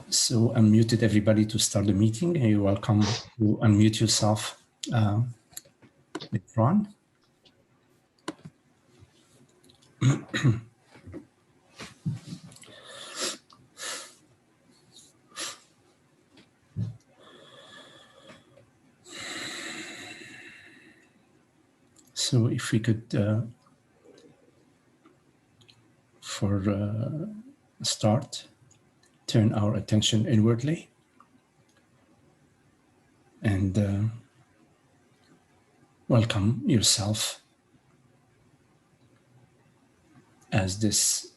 So unmuted everybody to start the meeting. You're welcome to unmute yourself later on. So if we could, for a start, turn our attention inwardly and welcome yourself as this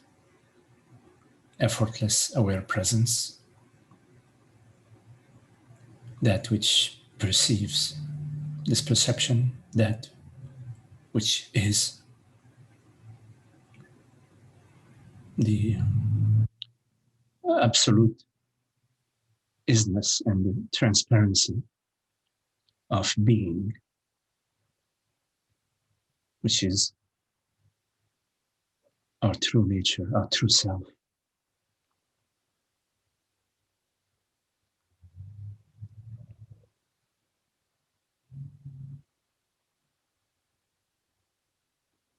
effortless, aware presence, that which perceives this perception, that which is the absolute isness and the transparency of being, which is our true nature, our true self.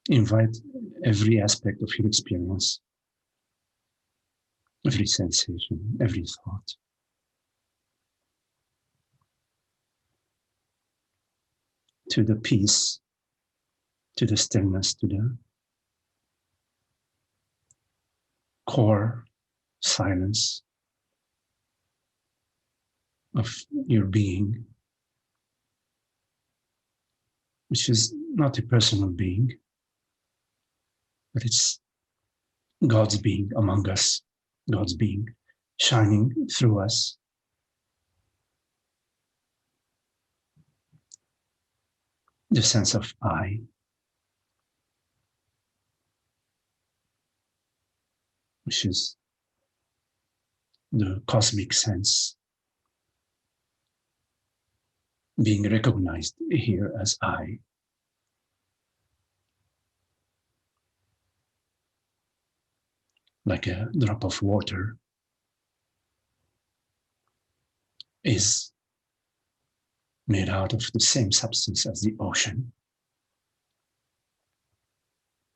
Invite every aspect of your experience, every sensation, every thought, to the peace, to the stillness, to the core silence of your being, which is not a personal being, but it's God's being among us, God's being shining through us. The sense of I, which is the cosmic sense being recognized here as I. Like a drop of water is made out of the same substance as the ocean.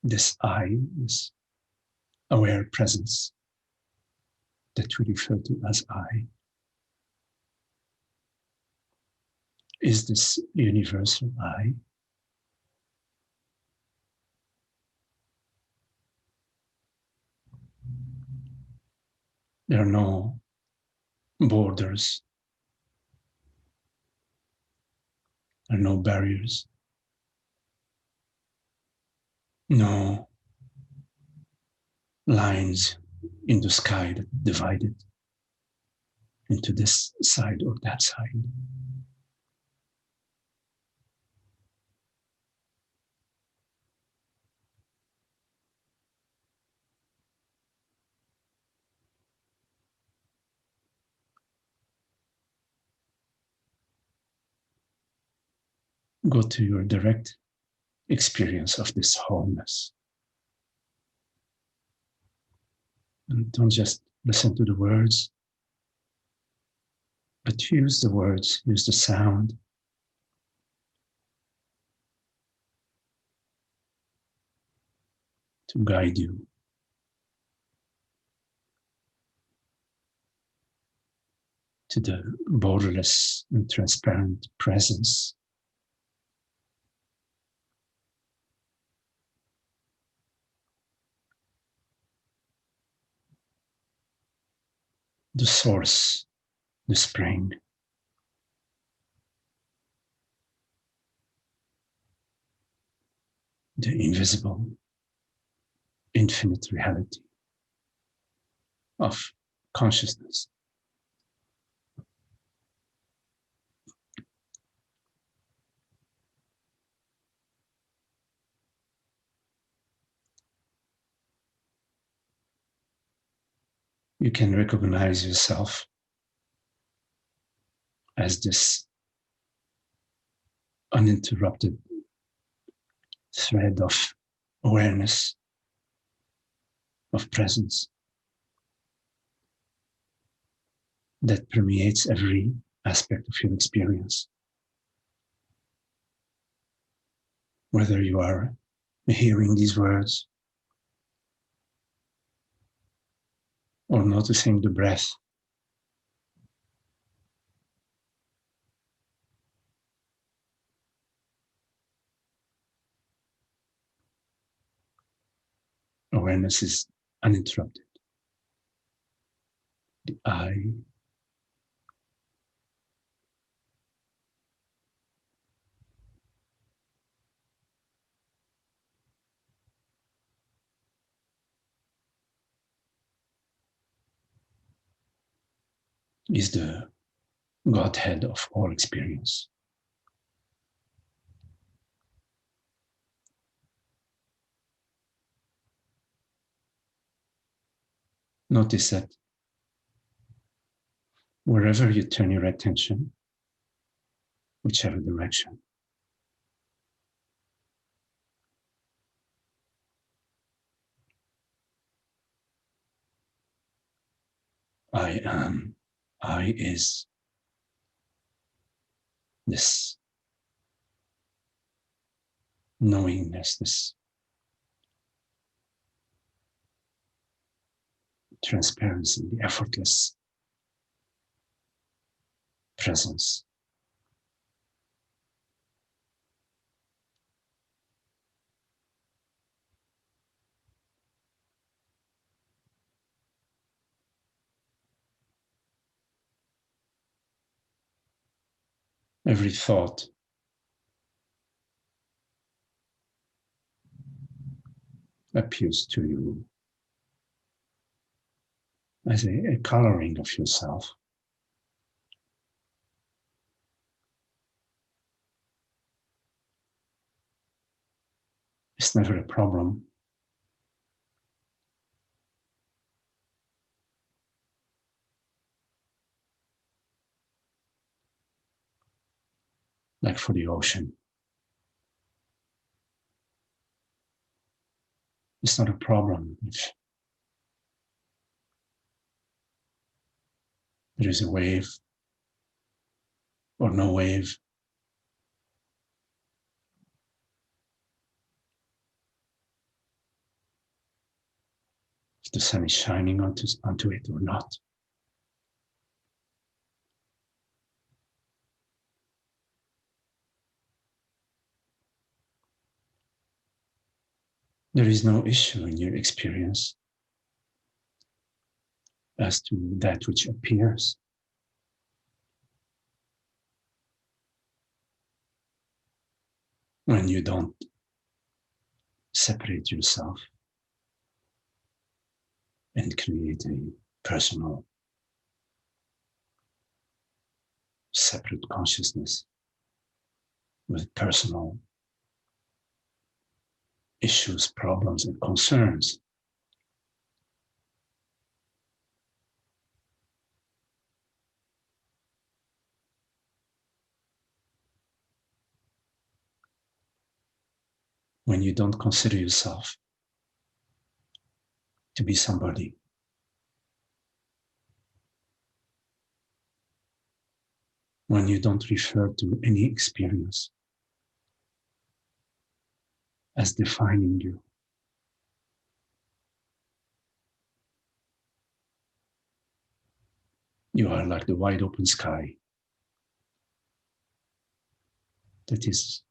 This I, this aware presence that we refer to as I, is this universal I. There are no borders, there are no barriers, no lines in the sky that divide it into this side or that side. Go to your direct experience of this wholeness. And don't just listen to the words, but use the words, use the sound to guide you. To the borderless and transparent presence the source, the spring, the invisible, infinite reality of consciousness. You can recognize yourself as this uninterrupted thread of awareness of presence that permeates every aspect of your experience. Whether you are hearing these words or noticing the breath, awareness is uninterrupted. The I is the Godhead of all experience. Notice that wherever you turn your attention, whichever direction, I am, I is this knowingness, this transparency, the effortless presence. Every thought appears to you as a coloring of yourself. It's never a problem. Like for the ocean. It's not a problem if there is a wave or no wave. If the sun is shining onto it or not. There is no issue in your experience as to that which appears. When you don't separate yourself and create a personal, separate consciousness with personal issues, problems, and concerns. When you don't consider yourself to be somebody, when you don't refer to any experience as defining you, you are like the wide open sky that is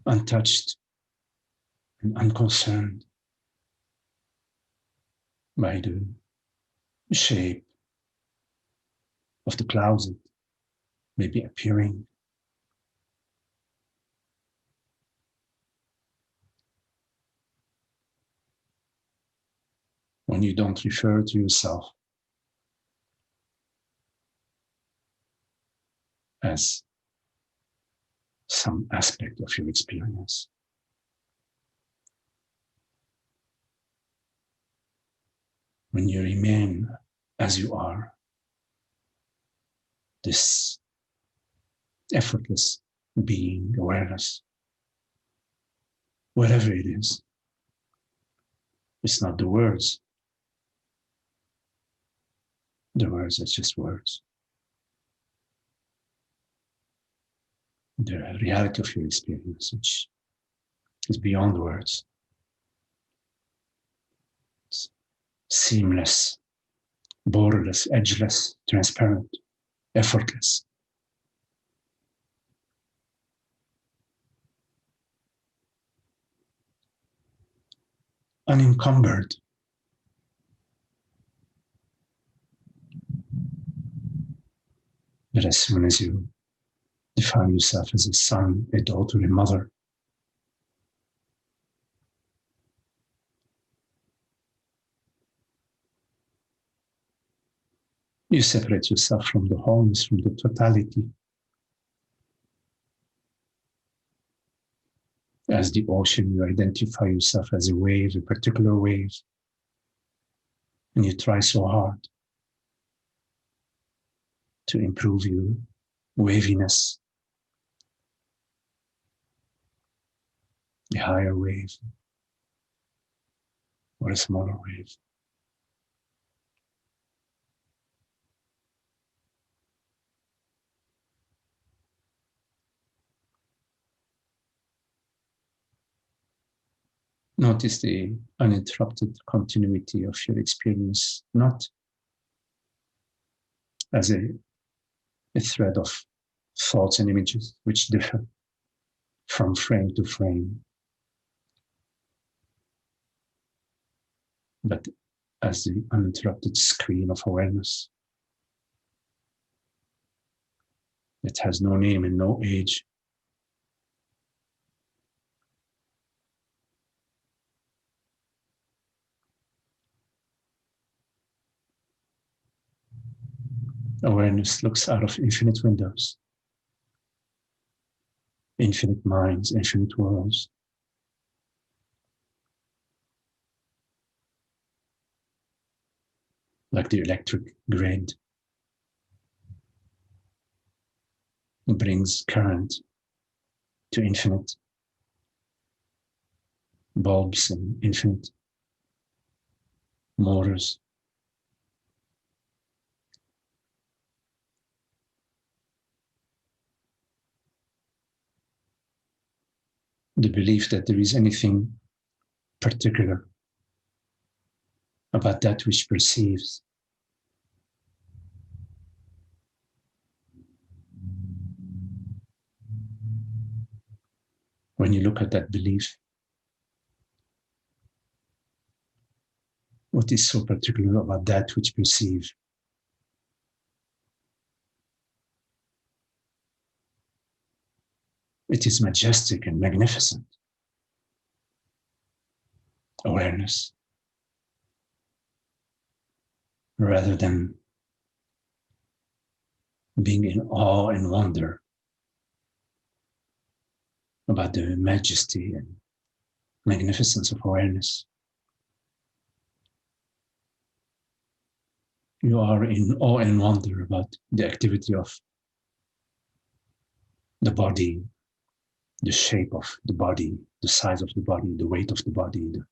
untouched and unconcerned by the shape of the clouds that may be appearing. When you don't refer to yourself as some aspect of your experience. When you remain as you are, this effortless being, awareness, whatever it is, It's not the words. The words are just words. The reality of your experience, which is beyond words. It's seamless, borderless, edgeless, transparent, effortless. Unencumbered. But as soon as you define yourself as a son, a daughter, a mother, you separate yourself from the wholeness, from the totality. As the ocean, you identify yourself as a wave, a particular wave, and you try so hard to improve your waviness, a higher wave or a smaller wave. Notice the uninterrupted continuity of your experience, not as a thread of thoughts and images which differ from frame to frame, but as the uninterrupted screen of awareness that has no name and no age. Awareness looks out of infinite windows, infinite minds, infinite worlds. Like the electric grid brings current to infinite bulbs and infinite motors. The belief that there is anything particular about that which perceives when you look at that belief, what is so particular about that which perceives? It is majestic and magnificent. Awareness, rather than being in awe and wonder about the majesty and magnificence of awareness. You are in awe and wonder about the activity of the body, the shape of the body, the size of the body, the weight of the body, the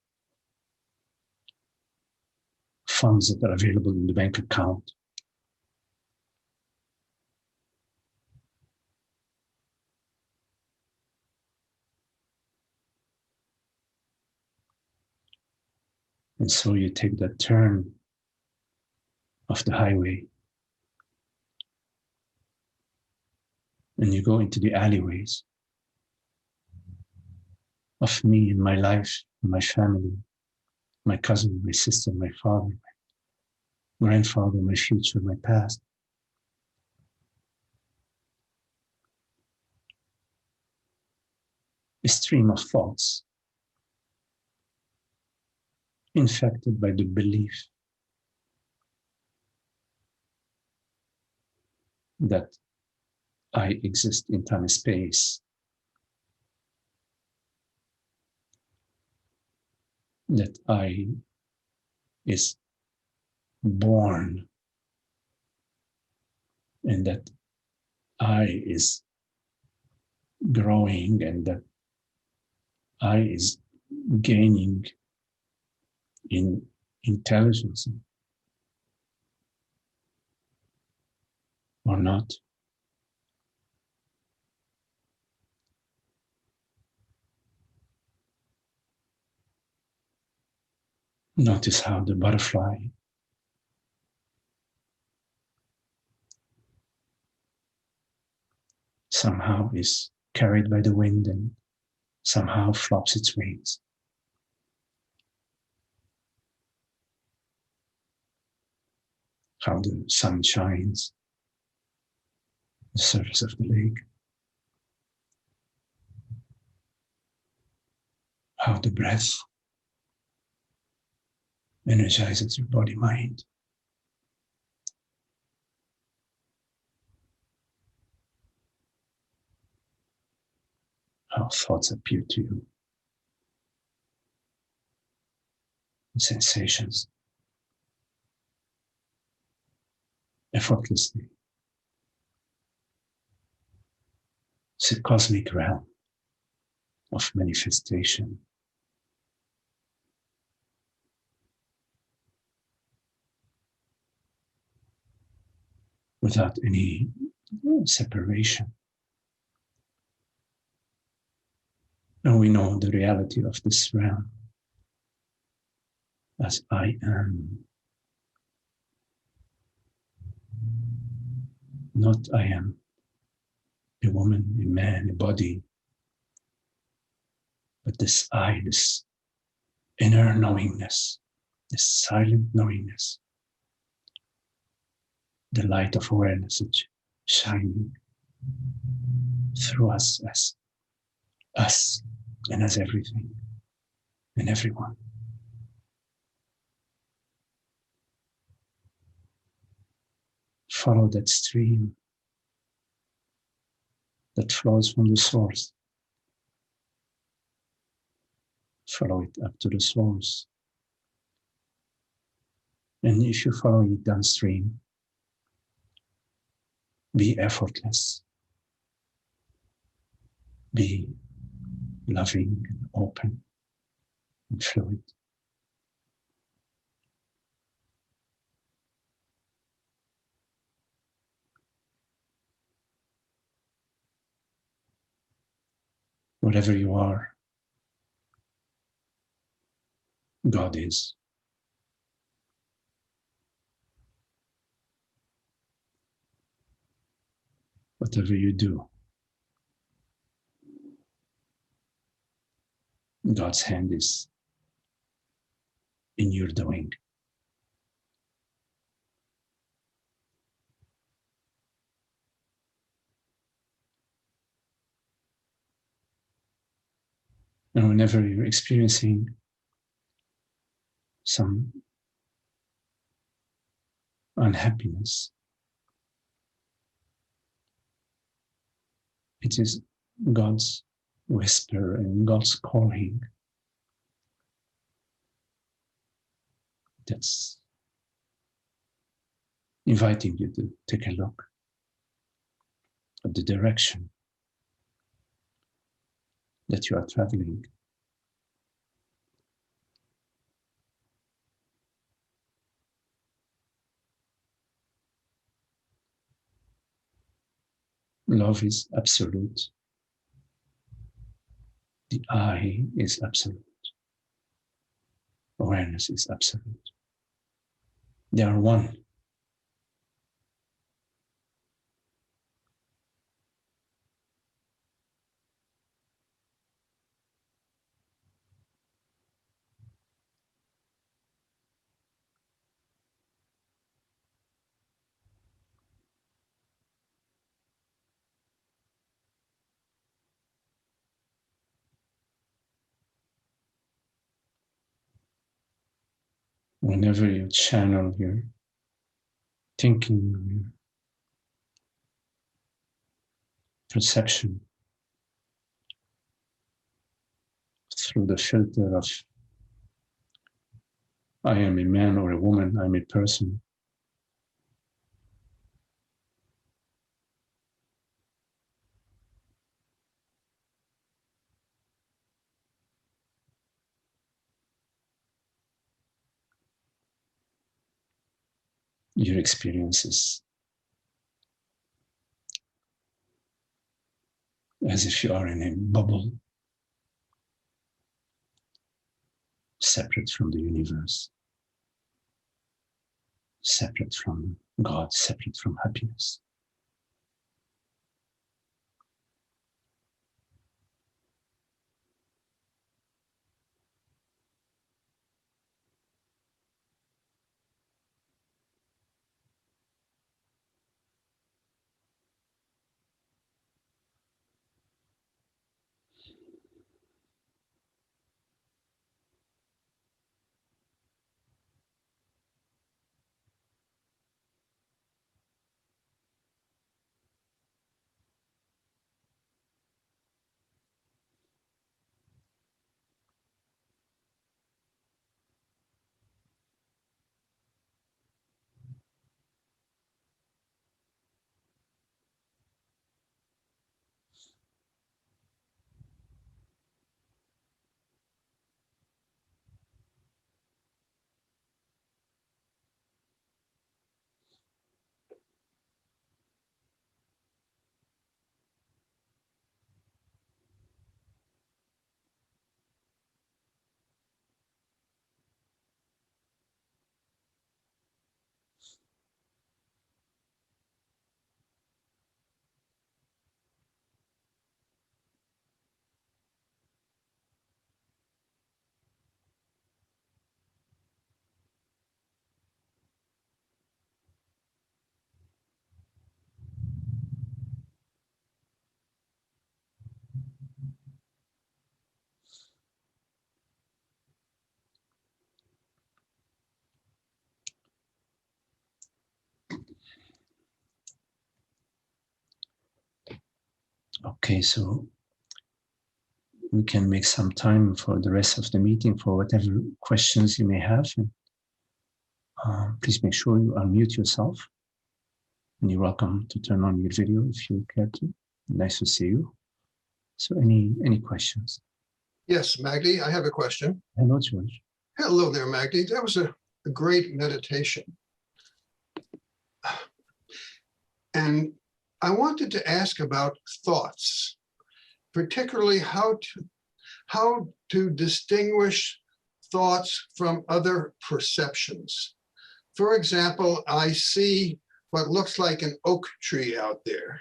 funds that are available in the bank account. And so you take that turn of the highway and you go into the alleyways of me and my life, my family, my cousin, my sister, my father, my grandfather, my future, my past. A stream of thoughts infected by the belief that I exist in time and space, that I is born, and that I is growing, and that I is gaining in intelligence or not. Notice how the butterfly somehow is carried by the wind and somehow flaps its wings. How the sun shines on the surface of the lake. How the breath energizes your body mind. How thoughts appear to you. Sensations effortlessly. It's a cosmic realm of manifestation. Without any separation. And we know the reality of this realm as I am. Not I am a woman, a man, a body, but this I, this inner knowingness, this silent knowingness, the light of awareness is shining through us as us and as everything and everyone. Follow that stream that flows from the source. Follow it up to the source. And if you're following it downstream, be effortless. Be loving and open and fluid. Whatever you are, God is. Whatever you do, God's hand is in your doing. And whenever you're experiencing some unhappiness, it is God's whisper and God's calling that's inviting you to take a look at the direction that you are traveling. Love is absolute. The I is absolute. Awareness is absolute. They are one. Whenever you channel your thinking, your perception through the filter of I am a man or a woman, I'm a person, your experiences as if you are in a bubble, separate from the universe, separate from God, separate from happiness. Okay, so we can make some time for the rest of the meeting for whatever questions you may have. Please make sure you unmute yourself. And you're welcome to turn on your video if you care to. Nice to see you. So any questions? Yes, Magdi, I have a question. Hello, George. Hello there, Magdi. That was a great meditation. And I wanted to ask about thoughts, particularly how to distinguish thoughts from other perceptions. For example, I see what looks like an oak tree out there.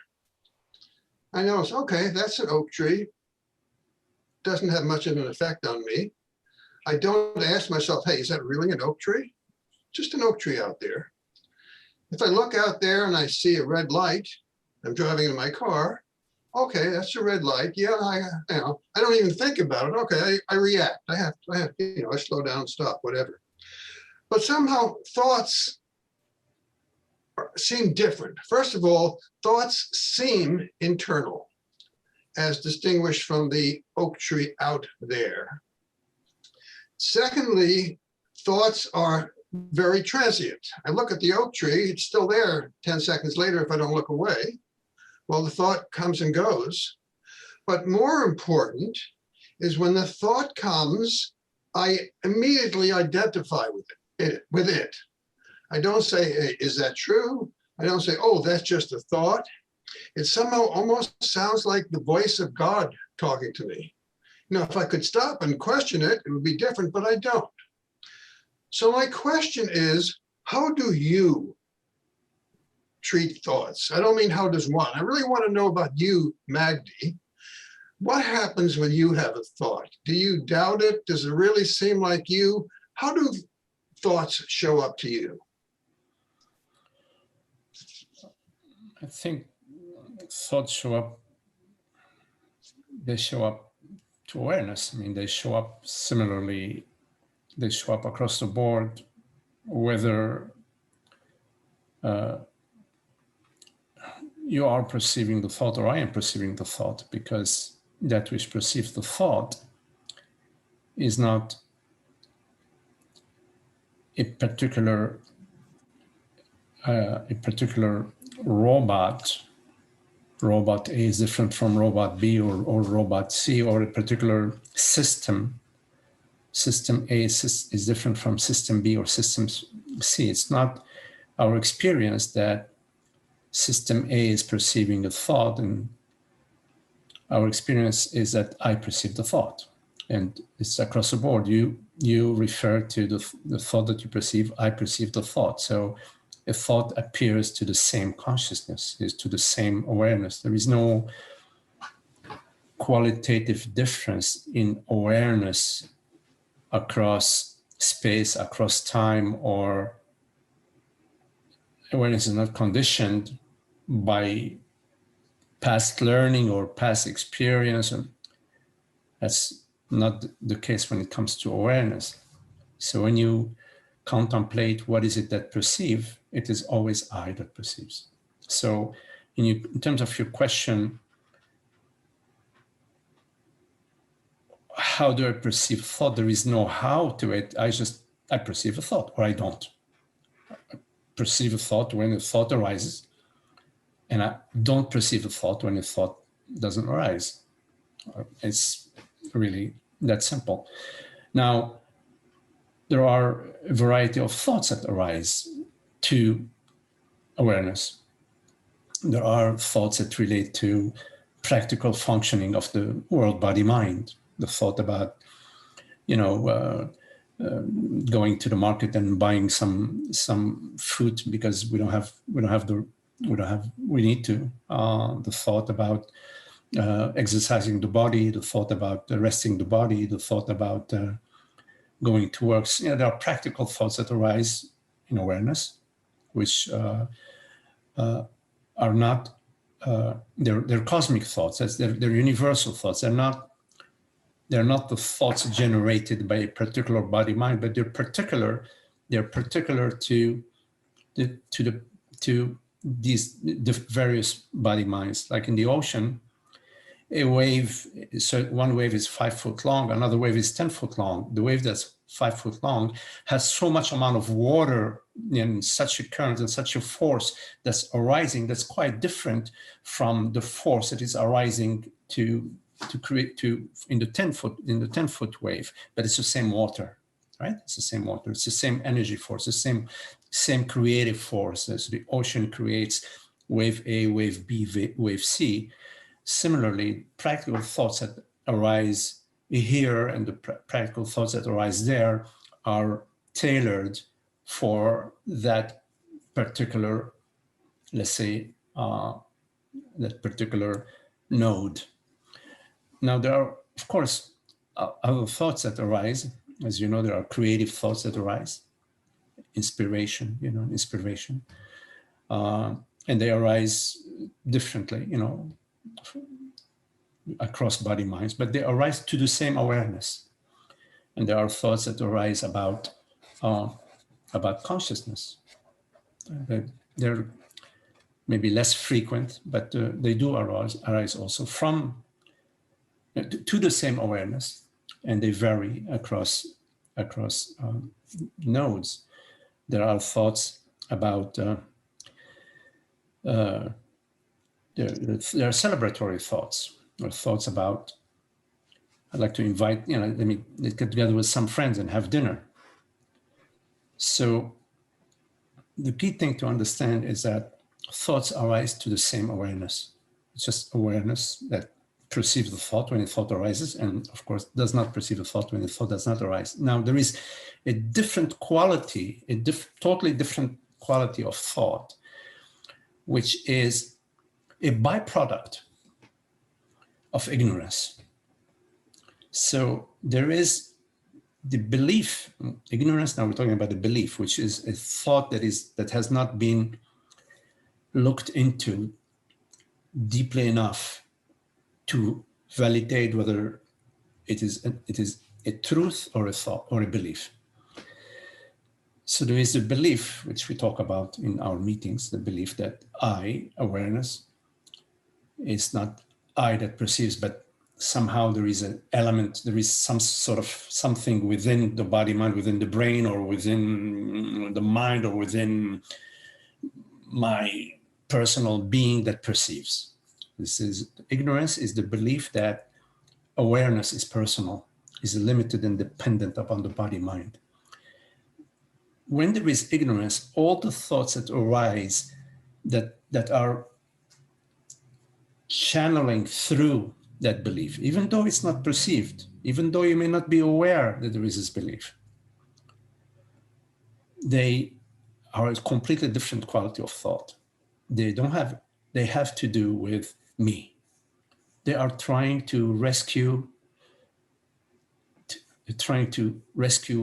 I notice, okay, that's an oak tree. Doesn't have much of an effect on me. I don't ask myself, hey, is that really an oak tree? Just an oak tree out there. If I look out there and I see a red light, I'm driving in my car, okay, that's a red light. Yeah, I don't even think about it. Okay, I react. I have, I slow down, stop, whatever. But somehow thoughts seem different. First of all, thoughts seem internal, as distinguished from the oak tree out there. Secondly, thoughts are very transient. I look at the oak tree, it's still there 10 seconds later if I don't look away. Well, the thought comes and goes. But more important is when the thought comes, I immediately identify with it. I don't say, hey, is that true? I don't say, oh, that's just a thought. It somehow almost sounds like the voice of God talking to me. If I could stop and question it, it would be different, but I don't. So my question is, how do you treat thoughts? I don't mean how does one. I really want to know about you, Magdi. What happens when you have a thought? Do you doubt it? Does it really seem like you? How do thoughts show up to you? I think thoughts show up, they show up to awareness. I mean, they show up similarly, they show up across the board, whether you are perceiving the thought or I am perceiving the thought, because that which perceives the thought is not a particular robot. Robot A is different from robot B or robot C, or a particular system. System A is different from system B or system C. It's not our experience that system A is perceiving a thought, and our experience is that I perceive the thought. And it's across the board. You refer to the thought that you perceive, I perceive the thought. So a thought appears to the same consciousness, is to the same awareness. There is no qualitative difference in awareness across space, across time, or awareness is not conditioned by past learning or past experience. That's not the case when it comes to awareness. So when you contemplate what is it that perceive, it is always I that perceives. So in terms of your question, how do I perceive thought? There is no how to it. I perceive a thought, or I don't. I perceive a thought when a thought arises, and I don't perceive a thought when a thought doesn't arise. It's really that simple. Now, there are a variety of thoughts that arise to awareness. There are thoughts that relate to practical functioning of the world, body, mind. The thought about, going to the market and buying some fruit because we need to. The thought about exercising the body, the thought about resting the body, the thought about going to work. There are practical thoughts that arise in awareness, which are not, they're cosmic thoughts. They're universal thoughts. They're not the thoughts generated by a particular body mind, but they're particular to these various body minds. Like in the ocean, a wave, so one wave is 5 foot long, another wave is 10 foot long. The wave that's 5 foot long has so much amount of water in such a current and such a force that's arising that's quite different from the force that is arising in the 10 foot wave, but it's the same water, right? It's the same water. It's the same energy force, the same creative force. As the ocean creates wave A, wave B, wave C. Similarly, practical thoughts that arise here and the practical thoughts that arise there are tailored for that particular, let's say, that particular node. Now, there are, of course, other thoughts that arise. As you know, there are creative thoughts that arise, inspiration, and they arise differently, across body minds, but they arise to the same awareness. And there are thoughts that arise about consciousness. They're maybe less frequent, but they do arise also to the same awareness, and they vary across nodes. There are thoughts about there are celebratory thoughts, or thoughts about, I'd like to invite, let's get together with some friends and have dinner. So the key thing to understand is that thoughts arise to the same awareness. It's just awareness that perceives the thought when a thought arises, and of course does not perceive the thought when the thought does not arise. Now, there is a different quality, totally different quality of thought, which is a byproduct of ignorance. So there is the belief, ignorance. Now we're talking about the belief, which is a thought that has not been looked into deeply enough to validate whether it is a truth or a thought or a belief. So there is a belief, which we talk about in our meetings, the belief that awareness, is not I that perceives, but somehow there is an element, there is some sort of something within the body, mind, within the brain, or within the mind, or within my personal being that perceives. Ignorance is the belief that awareness is personal, is limited and dependent upon the body mind. when there is ignorance, all the thoughts that arise that are channeling through that belief, even though it's not perceived, even though you may not be aware that there is this belief, they are a completely different quality of thought. They have to do with me. They are trying to rescue,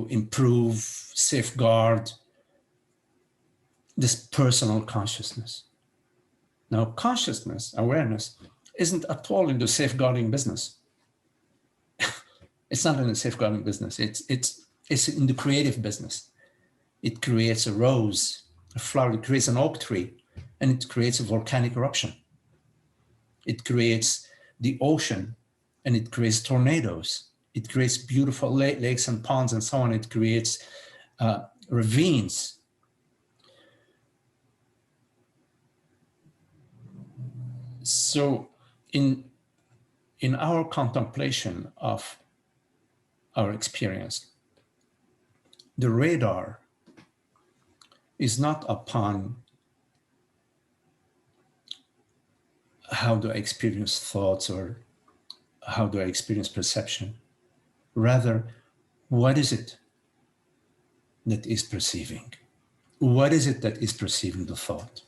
improve, safeguard this personal consciousness. Now, consciousness, awareness, isn't at all in the safeguarding business. It's not in the safeguarding business. It's in the creative business. It creates a rose, a flower, it creates an oak tree, and it creates a volcanic eruption. It creates the ocean, and it creates tornadoes. It creates beautiful lakes and ponds and so on. It creates ravines. So in our contemplation of our experience, the radar is not upon how do I experience thoughts or how do I experience perception. Rather, what is it that is perceiving? What is it that is perceiving the thought?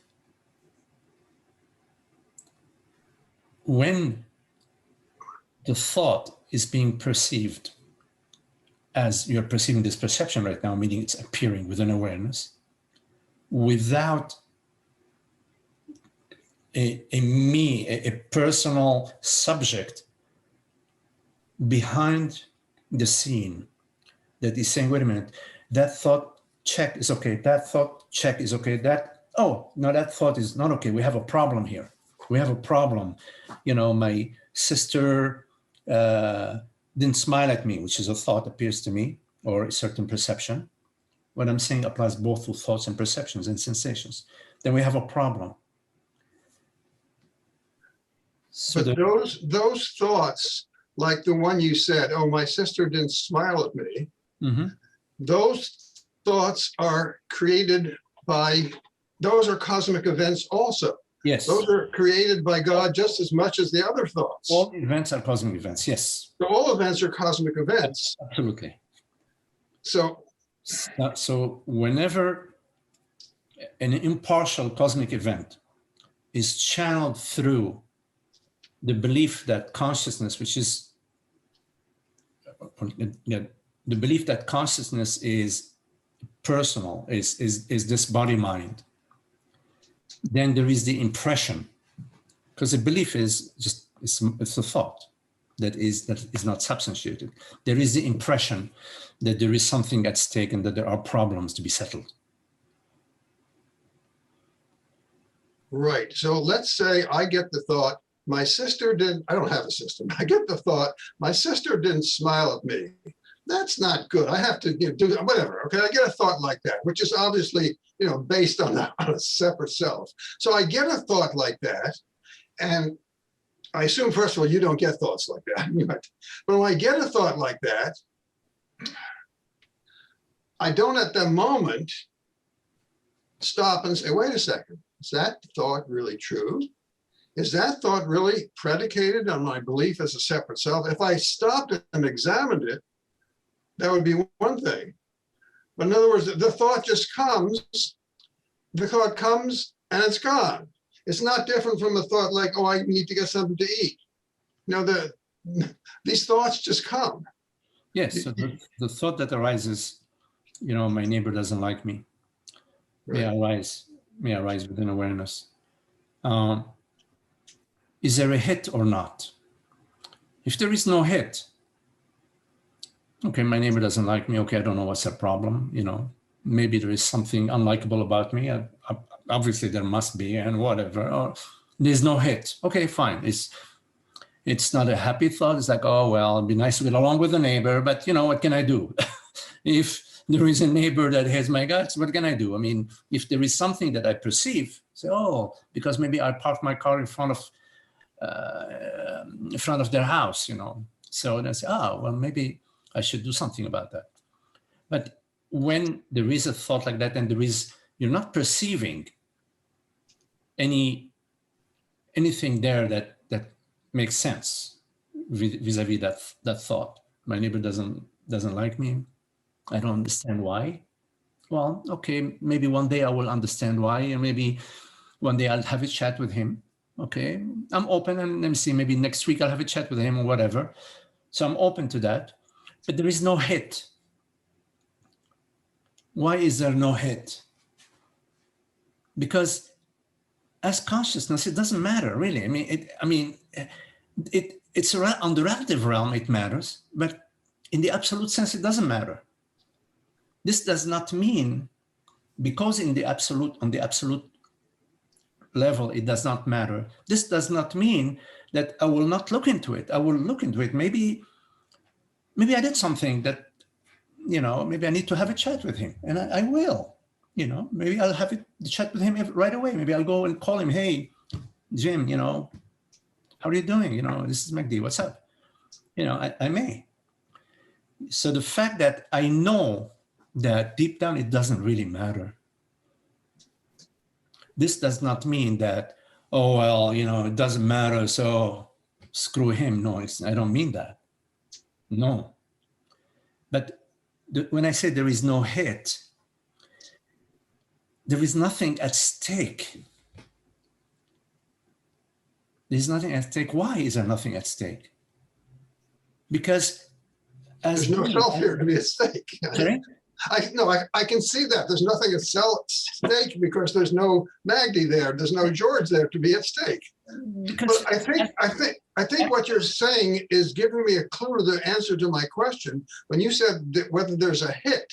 When the thought is being perceived as you're perceiving this perception right now, meaning it's appearing with an awareness, without a personal subject behind the scene that is saying, wait a minute, that thought check is okay, that thought check is okay, that thought is not okay, we have a problem here. We have a problem. My sister didn't smile at me, which is a thought appears to me, or a certain perception. What I'm saying applies both to thoughts and perceptions and sensations. Then we have a problem. So but those thoughts, like the one you said, oh, my sister didn't smile at me, mm-hmm. Those thoughts are created by, those are cosmic events also. Yes. Those are created by God just as much as the other thoughts. All events are cosmic events, yes. So all events are cosmic events. Absolutely. So whenever an impartial cosmic event is channeled through the belief that consciousness, which is the belief that consciousness is personal, is this body-mind, then there is the impression, because the belief is just it's a thought that is not substantiated. There is the impression that there is something at stake and that there are problems to be settled. Right. So let's say I get the thought, my sister did, I don't have a sister, I get the thought, my sister didn't smile at me. That's not good. I have to do whatever. Okay. I get a thought like that, which is obviously, based on a separate self. So I get a thought like that. And I assume, first of all, you don't get thoughts like that. But when I get a thought like that, I don't at the moment stop and say, wait a second, is that thought really true? Is that thought really predicated on my belief as a separate self? If I stopped and examined it, that would be one thing. But in other words, the thought just comes, and it's gone. It's not different from a thought like, oh, I need to get something to eat. These thoughts just come. Yes, so the thought that arises, my neighbor doesn't like me, right, may arise within awareness. Is there a hit or not? If there is no hit, okay, my neighbor doesn't like me. Okay, I don't know what's the problem. Maybe there is something unlikable about me. Obviously, there must be, and whatever. Or there's no hit. Okay, fine. It's not a happy thought. It's like, oh well, it'd be nice to get along with the neighbor, but what can I do? If there is a neighbor that hates my guts, what can I do? I mean, if there is something that I perceive, say, oh, because maybe I parked my car in front of their house, So then I say, oh well, maybe I should do something about that. But when there is a thought like that, and you're not perceiving anything there that makes sense vis-a-vis that thought. My neighbor doesn't like me. I don't understand why. Well, okay, maybe one day I will understand why, and maybe one day I'll have a chat with him. Okay, I'm open, and let me see, maybe next week I'll have a chat with him or whatever. So I'm open to that, but there is no hit. Why is there no hit? Because as consciousness, it doesn't matter really. It's on the relative realm it matters, but in the absolute sense it doesn't matter. This does not mean, because on the absolute level it does not matter, this does not mean that I will not look into it. I will look into it. Maybe I did something that, maybe I need to have a chat with him, and I will. Maybe I'll have the chat with him right away. Maybe I'll go and call him. Hey, Jim, how are you doing? This is McD. What's up? I may. So the fact that I know that deep down it doesn't really matter. This does not mean that, oh, well, it doesn't matter, so screw him. No, I don't mean that. No. But when I say there is no hit, there is nothing at stake. There's nothing at stake. Why is there nothing at stake? Because there's no self here to be at stake. Sorry? I can see that. There's nothing at stake because there's no Magdi there. There's no George there to be at stake. But I think what you're saying is giving me a clue to the answer to my question. When you said that whether there's a hit,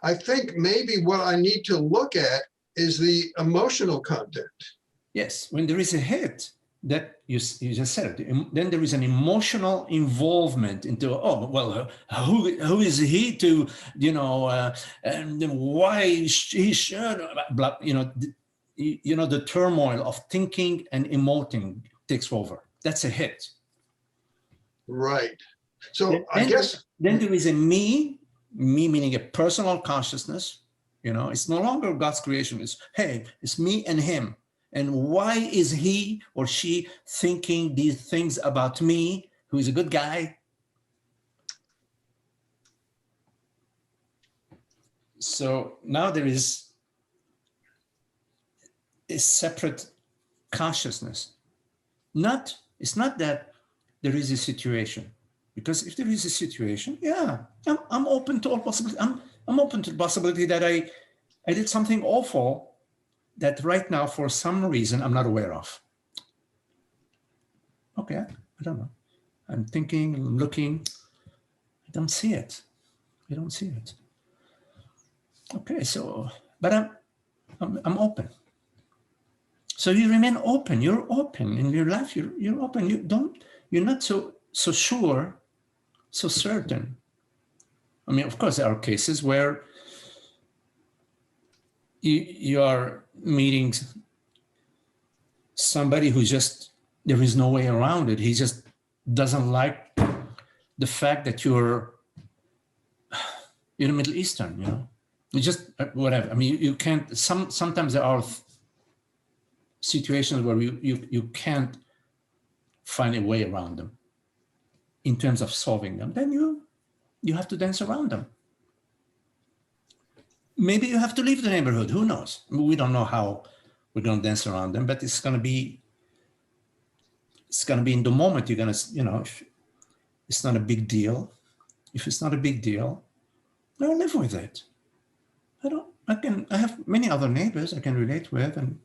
I think maybe what I need to look at is the emotional content. Yes, when there is a hit, that you just said it, then there is an emotional involvement into, oh, well, who is he to, and why he should, blah, the turmoil of thinking and emoting takes over. That's a hit. Right. So I guess. Then there is a me meaning a personal consciousness. It's no longer God's creation. It's me and him. And why is he or she thinking these things about me, who is a good guy? So now there is a separate consciousness. It's not that there is a situation, because if there is a situation, yeah, I'm open to all possibilities. I'm open to the possibility that I did something awful that right now, for some reason, I'm not aware of. Okay, I don't know. I'm thinking, I'm looking, I don't see it. Okay, so, but I'm open. So you remain open. You're open in your life. You're open. You're not so sure, so certain. Of course, there are cases where you are meeting somebody who just, there is no way around it. He just doesn't like the fact that you're Middle Eastern, You just, whatever. You can't, sometimes there are situations where you can't find a way around them in terms of solving them. Then you have to dance around them. Maybe you have to leave the neighborhood. Who knows? We don't know how we're going to dance around them, but it's going to be in the moment. You're going to, if it's not a big deal. If it's not a big deal, no, live with it. I have many other neighbors I can relate with, and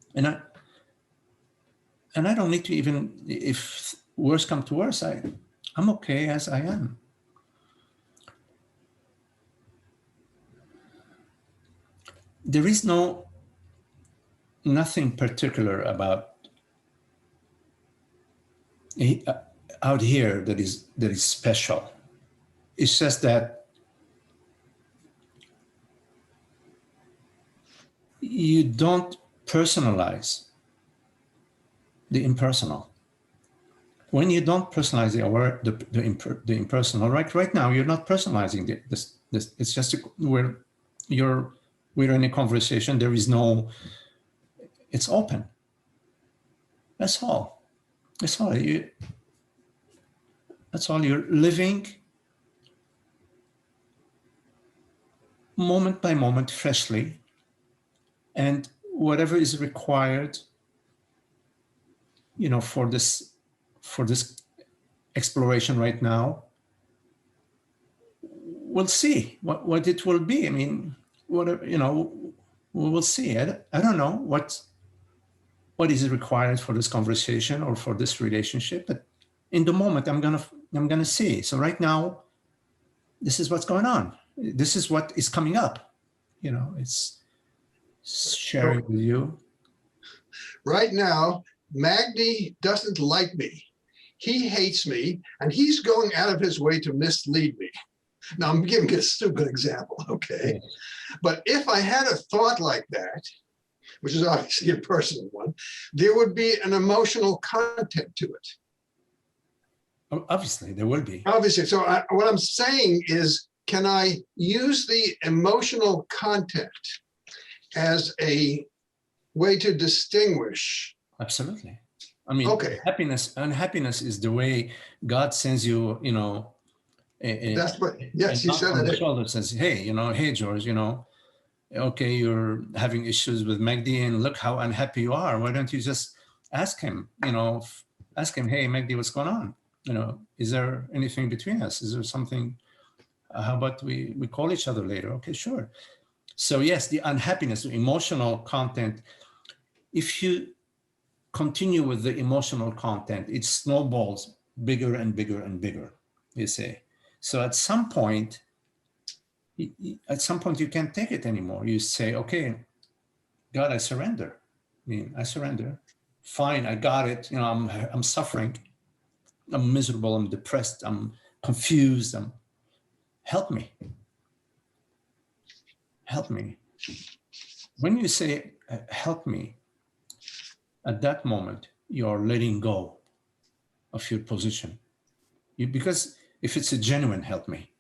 I don't need to, even if worse come to worse, I'm okay as I am. There is nothing particular about out here that is special. It's just that you don't personalize the impersonal. When you don't personalize the impersonal, right now you're not personalizing this. It's just we're we're in a conversation. There is no, it's open. That's all. That's all. That's all. You're living moment by moment, freshly, and whatever is required, for this exploration right now, we'll see what it will be. I mean, whatever, we will see. I don't know what is required for this conversation or for this relationship, but in the moment, I'm gonna see. So right now, this is what's going on. This is what is coming up. It's sharing with you. Right now, Magdi doesn't like me. He hates me, and he's going out of his way to mislead me. Now, I'm giving a stupid example, okay? Yes. But if I had a thought like that, which is obviously a personal one, there would be an emotional content to it. Obviously, there will be. Obviously. So what I'm saying is, can I use the emotional content as a way to distinguish? Absolutely. I mean, Okay. Unhappiness is the way God sends you, That's what, yes, a you knock said on the that. shoulder, says, hey, hey, George, okay, you're having issues with Magdi, and look how unhappy you are. Why don't you just ask him, ask him, hey, Magdi, what's going on? Is there anything between us? Is there something? How about we call each other later? Okay, sure. So yes, the unhappiness, the emotional content, if you continue with the emotional content, it snowballs bigger and bigger and bigger, you say. So at some point you can't take it anymore. You say, okay, God, I surrender. I surrender. Fine, I got it. I'm suffering. I'm miserable. I'm depressed. I'm confused. Help me. Help me. When you say, help me, at that moment, you're letting go of your position. Because if it's a genuine help me,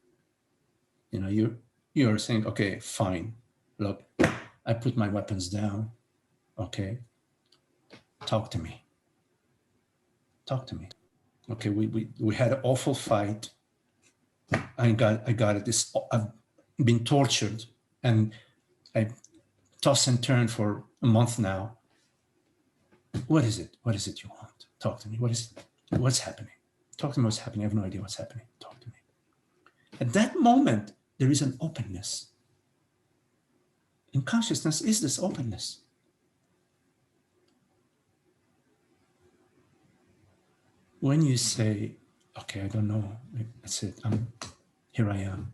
you're saying, okay, fine. Look, I put my weapons down. Okay. Talk to me. Talk to me. Okay, we had an awful fight. I got it. I've been tortured, and I toss and turn for a month now. What is it? What is it you want? Talk to me. What's happening? Talk to me what's happening. I have no idea what's happening. Talk to me. At that moment, there is an openness. And consciousness is this openness. When you say, okay, I don't know, that's it. Here I am,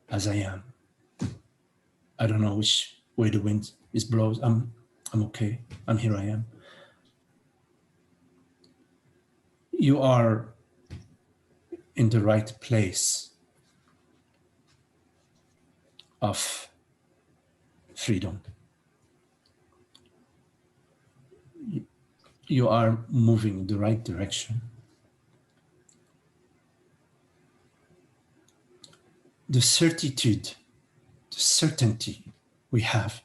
as I am. I don't know which way the wind is blows. I'm okay. Here I am. You are in the right place of freedom. You are moving in the right direction. The certitude, the certainty we have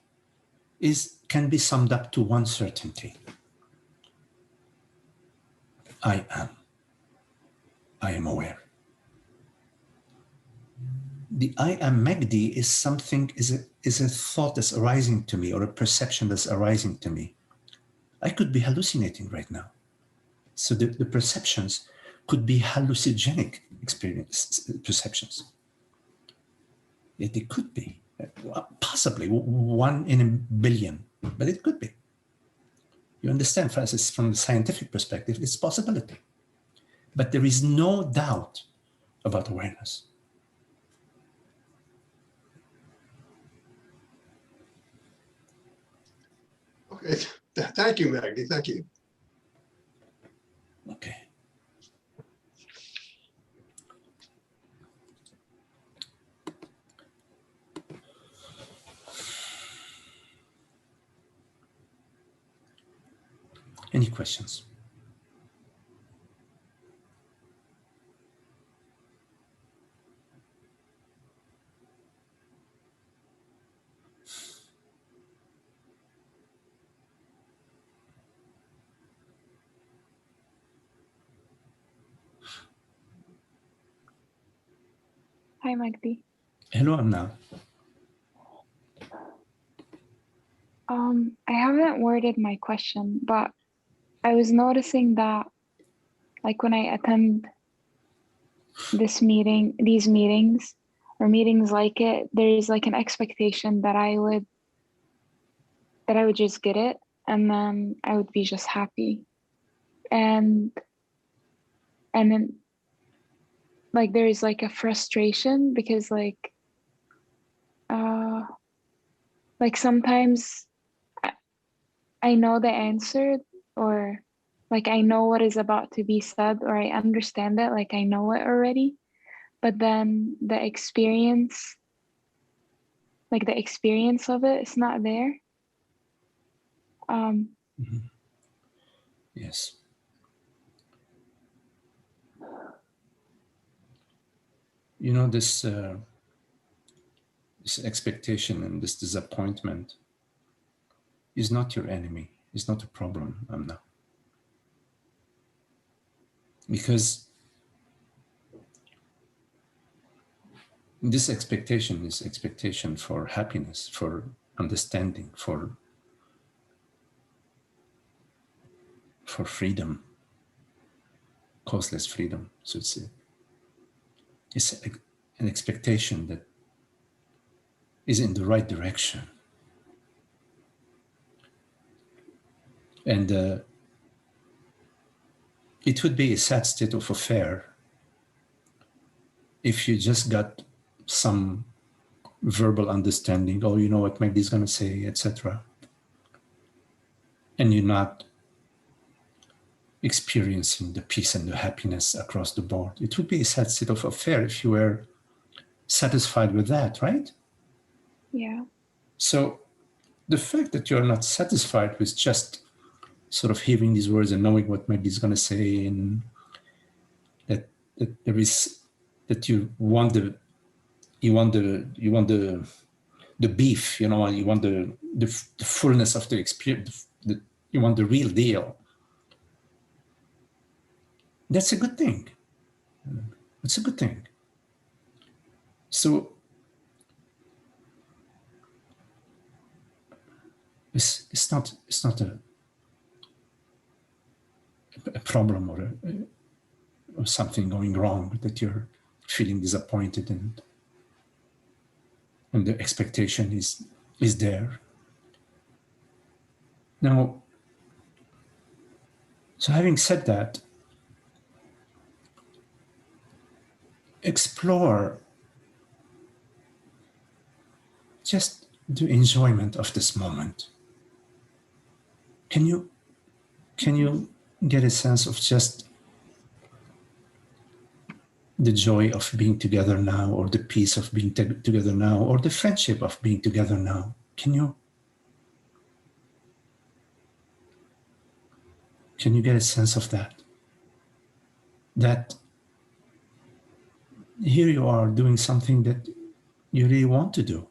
can be summed up to one certainty. I am aware. The I am Magdi is something, is a thought that's arising to me, or a perception that's arising to me. I could be hallucinating right now. So the perceptions could be hallucinogenic perceptions. Yeah, they could be, possibly 1 in a billion, but it could be. You understand, Francis, from the scientific perspective, it's a possibility. But there is no doubt about awareness. Okay, thank you, Magdi, thank you. Okay. Any questions? Hi, Magdi. Hello, Amna. I haven't worded my question, but I was noticing that, like, when I attend these meetings, or meetings like it, there's like an expectation that I would just get it, and then I would be just happy, and then like there is like a frustration because like sometimes I know the answer, or like I know what is about to be said, or I understand it, like I know it already, but then the experience of it is not there. Yes. You know, this expectation and this disappointment is not your enemy. It's not a problem, Amna. Because this expectation is expectation for happiness, for understanding, for freedom, causeless freedom. So it's an expectation that is in the right direction. And it would be a sad state of affair if you just got some verbal understanding, oh, you know what Magdi's going to say, etc., and you're not experiencing the peace and the happiness across the board. It would be a sad state of affair if you were satisfied with that, right? Yeah. So the fact that you're not satisfied with just sort of hearing these words and knowing what Magdi's going to say, and that there is, that you want the beef, you know, you want the fullness of the experience, you want the real deal. That's a good thing. It's a good thing. So it's not a problem or something going wrong that you're feeling disappointed, and the expectation is there. Now, so having said that, explore just the enjoyment of this moment. Can you get a sense of just the joy of being together now, or the peace of being together now, or the friendship of being together now? Can you get a sense of that? That here you are doing something that you really want to do.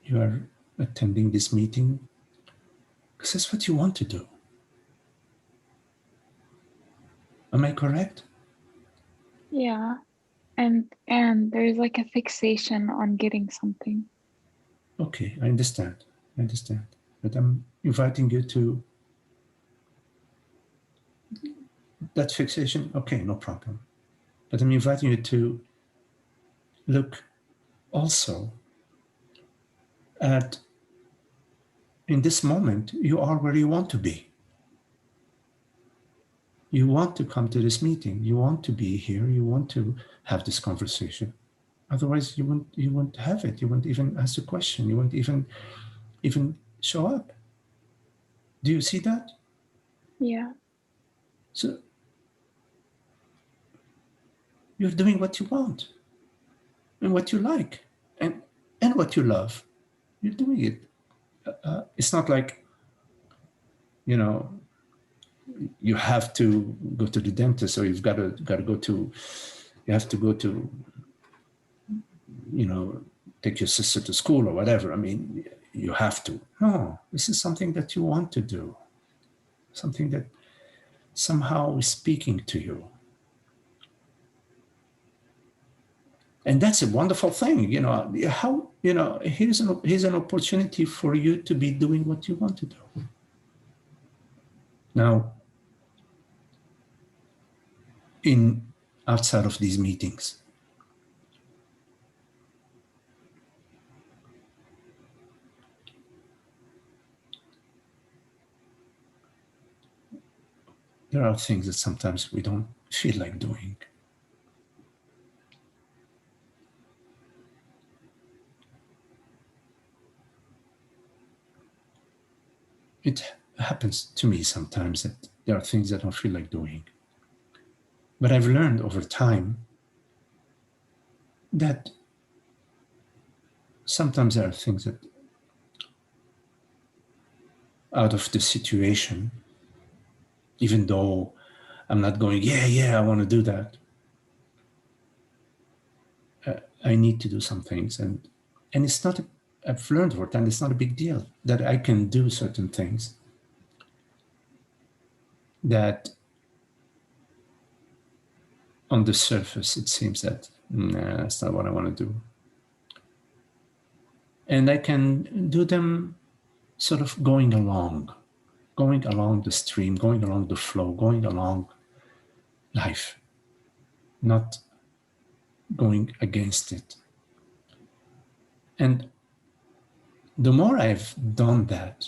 You are attending this meeting because that's what you want to do. Am I correct? Yeah. And there's like a fixation on getting something. Okay, I understand. But I'm inviting you to that fixation. Okay, no problem. But I'm inviting you to look also at, in this moment, you are where you want to be. You want to come to this meeting. You want to be here. You want to have this conversation. Otherwise, you won't have it. You won't even ask a question. You won't even show up. Do you see that? Yeah. So you're doing what you want and what you like and what you love. You're doing it. It's not like, you know, you have to go to the dentist, or you've got to go to, you have to go to, you know, take your sister to school or whatever. I mean, you have to. No, this is something that you want to do, something that somehow is speaking to you. And that's a wonderful thing, how, here's an opportunity for you to be doing what you want to do. Now, outside of these meetings, there are things that sometimes we don't feel like doing. It happens to me sometimes that there are things I don't feel like doing. But I've learned over time that sometimes there are things that, out of the situation, even though I'm not going, yeah, I want to do that, I need to do some things. And it's not, I've learned over time, it's not a big deal that I can do certain things that on the surface, it seems that, that's not what I want to do. And I can do them sort of going along the stream, going along the flow, going along life, not going against it. And the more I've done that,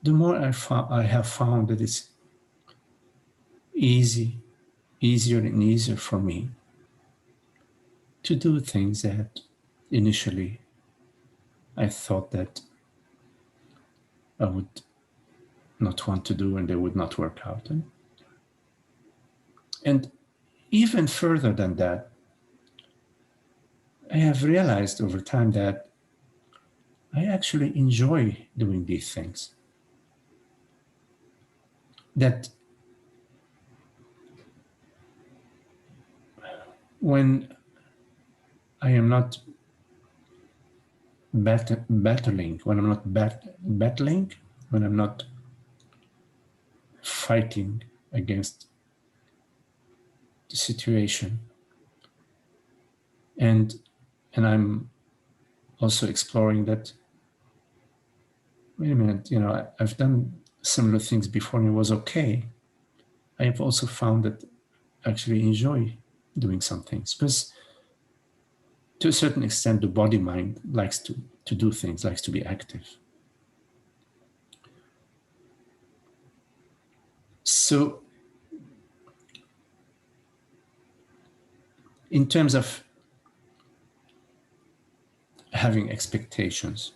the more I have found that it's easier and easier for me to do things that initially I thought that I would not want to do and they would not work out. And even further than that, I have realized over time that I actually enjoy doing these things. That when I am not battling, when I'm not battling, when I'm not fighting against the situation, and I'm also exploring that, wait a minute, I've done similar things before and it was okay. I have also found that I actually enjoy doing some things, because to a certain extent, the body mind likes to do things, likes to be active. So in terms of having expectations,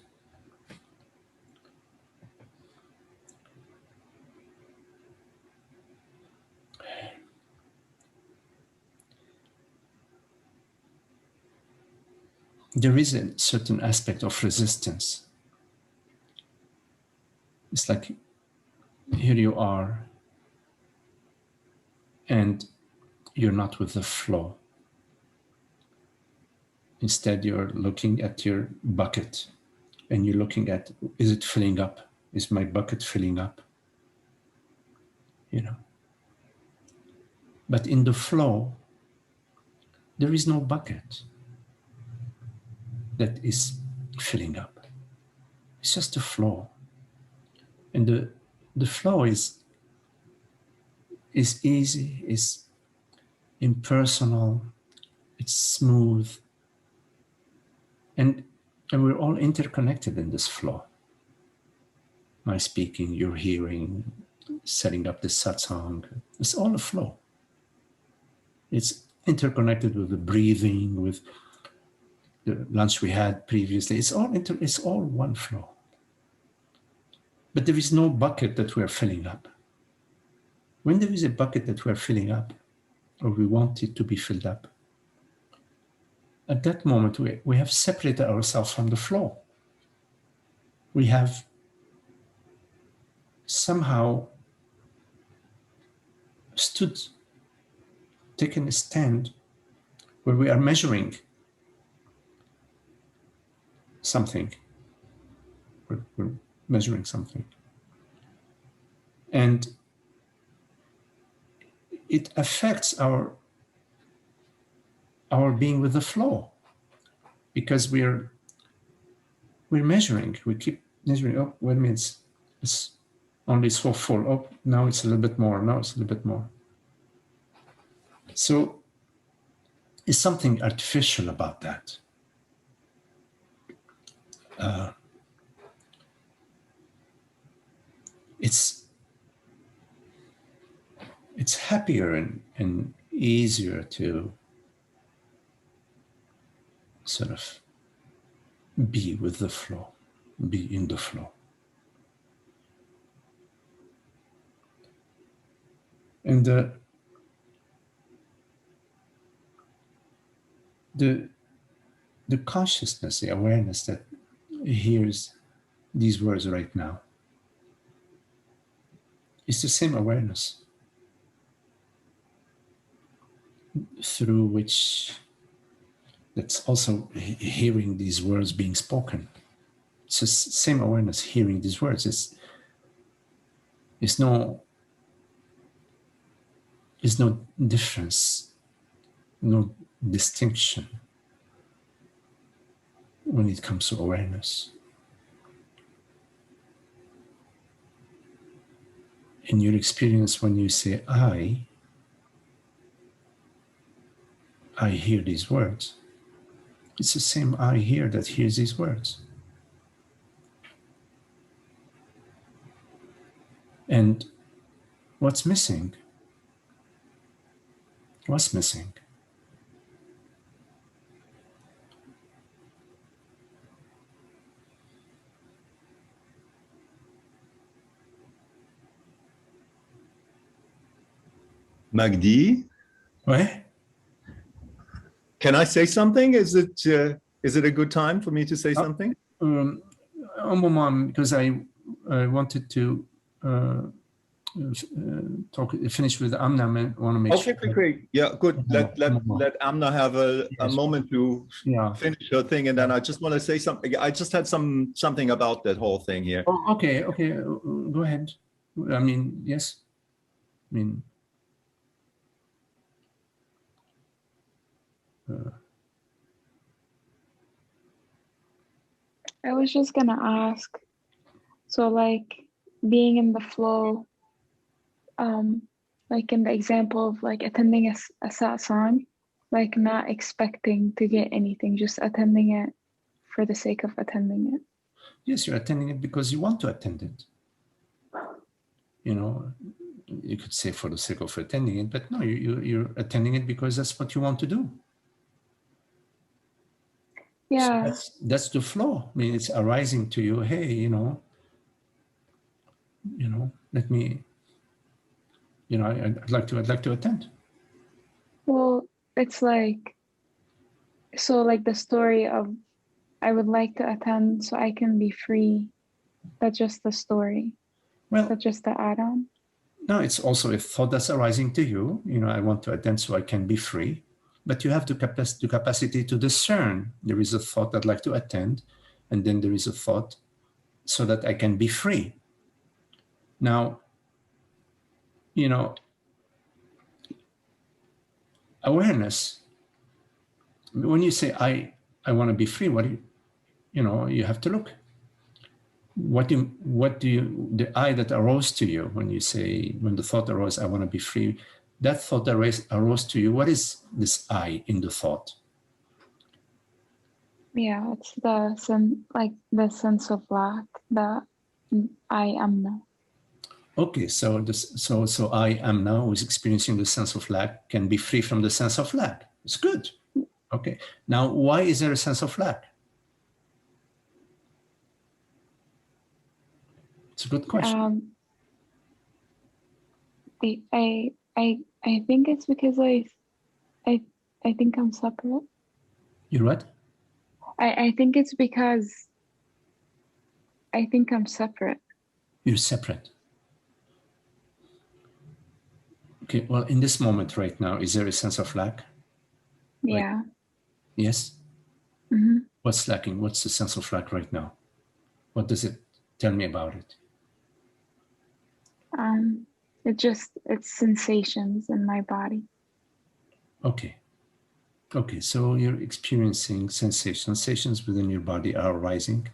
there is a certain aspect of resistance. It's like, here you are, and you're not with the flow. Instead, you're looking at your bucket, and you're looking at, is it filling up? Is my bucket filling up? But in the flow, there is no bucket that is filling up. It's just a flow. And the flow is easy, is impersonal, it's smooth. And we're all interconnected in this flow. My speaking, your hearing, setting up the satsang, it's all a flow. It's interconnected with the breathing, with the lunch we had previously. It's all one flow. But there is no bucket that we're filling up. When there is a bucket that we're filling up, or we want it to be filled up, at that moment we have separated ourselves from the flow. We have somehow taken a stand where we are measuring something. We're measuring something. And it affects our our being with the flow, because we're measuring. We keep measuring. Oh, wait a minute, it's only so full. Oh, now it's a little bit more. Now it's a little bit more. So it's something artificial about that. It's happier and easier to sort of be with the flow, be in the flow. And the consciousness, the awareness that hears these words right now is the same awareness through which that's also hearing these words being spoken. It's the same awareness hearing these words. It's no difference, no distinction when it comes to awareness. In your experience, when you say I hear these words, it's the same I hear that hears these words. And what's missing? What's missing? Magdi? What? Can I say something? Is it a good time for me to say something? Because I wanted to finish with Amna. I want to make sure. Okay, great. Yeah, good. Let Amna have a moment to finish her thing, and then I just want to say something. I just had something about that whole thing here. Oh, okay. Go ahead. I mean, yes. I mean, I was just gonna ask, so like being in the flow, like in the example of like attending a satsang, like not expecting to get anything, just attending it for the sake of attending it. Yes, you're attending it because you want to attend it. You know, you could say for the sake of attending it, but no, you're attending it because that's what you want to do. Yeah. So that's the flow. I mean, it's arising to you. Hey, you know, let me. I'd like to attend. Well, it's like, so like the story of, I would like to attend so I can be free. That's just the story. Well, that's just the add-on. No, it's also a thought that's arising to you. I want to attend so I can be free. But you have the capacity to discern. There is a thought I'd like to attend, and then there is a thought so that I can be free. Now, awareness, when you say I want to be free, what do you have to look. What do you the I that arose to you when the thought arose, I want to be free, that thought that arose to you, what is this I in the thought? Yeah, it's the sense of lack, that I am now. Okay, so I am now, who is experiencing the sense of lack, can be free from the sense of lack. It's good. Okay, now why is there a sense of lack? It's a good question. I think it's because I think I'm separate. You're what? I think it's because I think I'm separate. You're separate. Okay, well, in this moment right now, is there a sense of lack? Yeah. Like, yes? Mm-hmm. What's lacking? What's the sense of lack right now? What does it tell me about it? It's sensations in my body. Okay. Okay, so you're experiencing sensations. Sensations within your body are arising,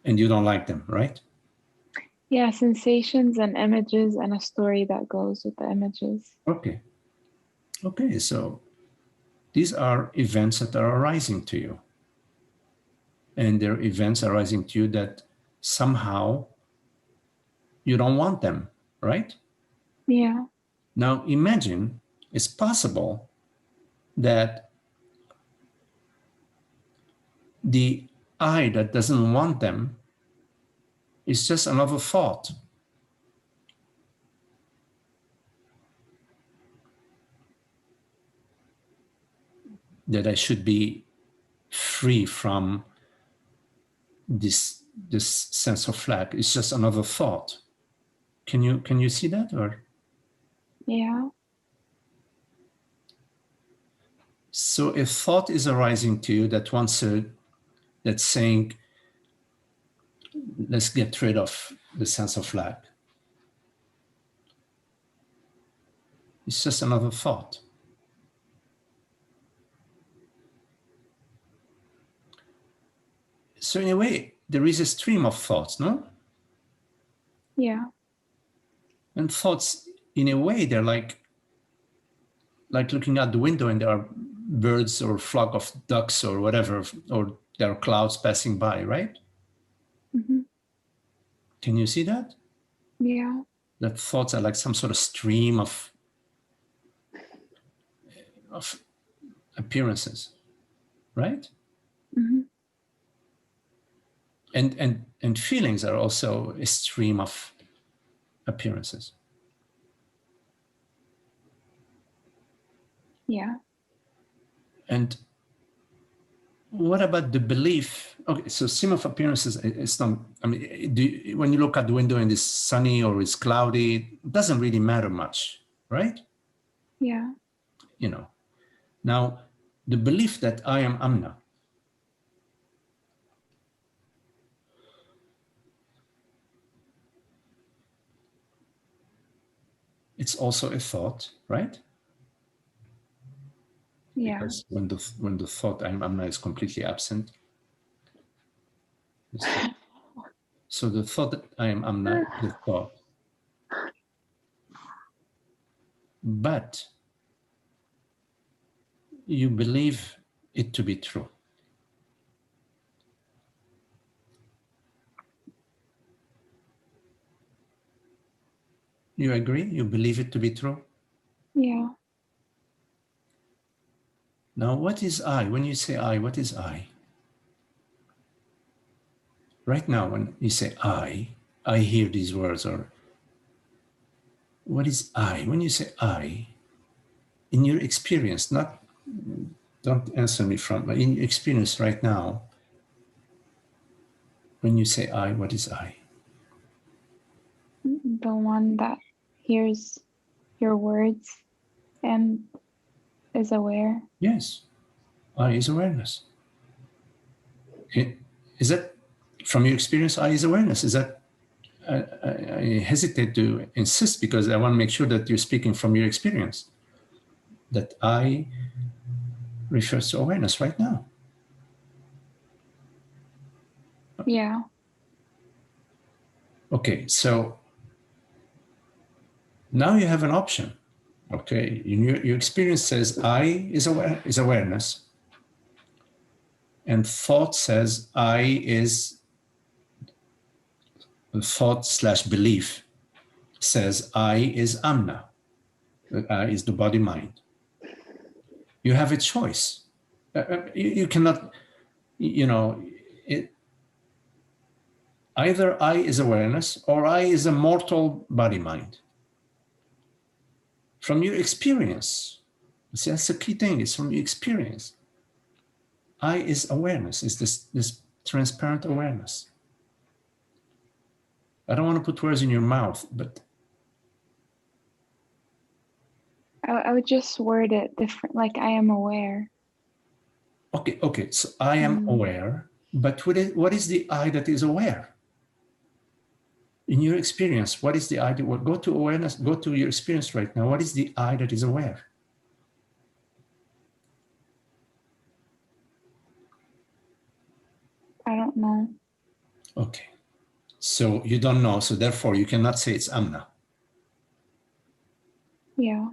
and you don't like them, right? Yeah, sensations and images and a story that goes with the images. Okay. Okay, so these are events that are arising to you. And they're events arising to you that somehow you don't want them, right? Yeah. Now imagine it's possible that the I that doesn't want them is just another thought. That I should be free from this sense of lack. It's just another thought. Can you see that? Or Yeah. so a thought is arising to you that wants to, that's saying, let's get rid of the sense of lack. It's just another thought. So in a way, there is a stream of thoughts, no? Yeah. And thoughts, in a way, they're like looking out the window and there are birds or flock of ducks or whatever, or there are clouds passing by, right? Mm-hmm. Can you see that? Yeah. That thoughts are like some sort of stream of appearances, right? Mm-hmm. And feelings are also a stream of appearances. Yeah. And what about the belief? Okay, so stream of appearances, it's not, I mean, when you look out the window and it's sunny or it's cloudy, it doesn't really matter much, right? Yeah. You know, now the belief that I am Amna, it's also a thought, right? Yeah. Because when the thought I am Amna is completely absent, so the thought that I am Amna is a thought. But you believe it to be true. You agree? You believe it to be true? Yeah. Now, what is I? When you say I, what is I? Right now, when you say I hear these words, or what is I? When you say I, in your experience, don't answer me from, but in your experience right now, when you say I, what is I? The one that hears your words and is aware. Yes, I is awareness. Is that, from your experience, I is awareness? Is that, I hesitate to insist because I want to make sure that you're speaking from your experience. That I refers to awareness right now. Yeah. Okay, so now you have an option. Okay, your experience says I is awareness, and thought says I is, thought / belief says I is Amna, that I is the body mind. You have a choice. You cannot, either I is awareness or I is a mortal body mind. From your experience, see, that's the key thing, it's from your experience. I is awareness, is this transparent awareness. I don't want to put words in your mouth, but I would just word it different, like I am aware. Okay, so I am aware, but what is the I that is aware? In your experience, what is the I that, go to awareness, go to your experience right now, what is the I that is aware? know. Okay. So you don't know, so therefore you cannot say it's Amna. Yeah.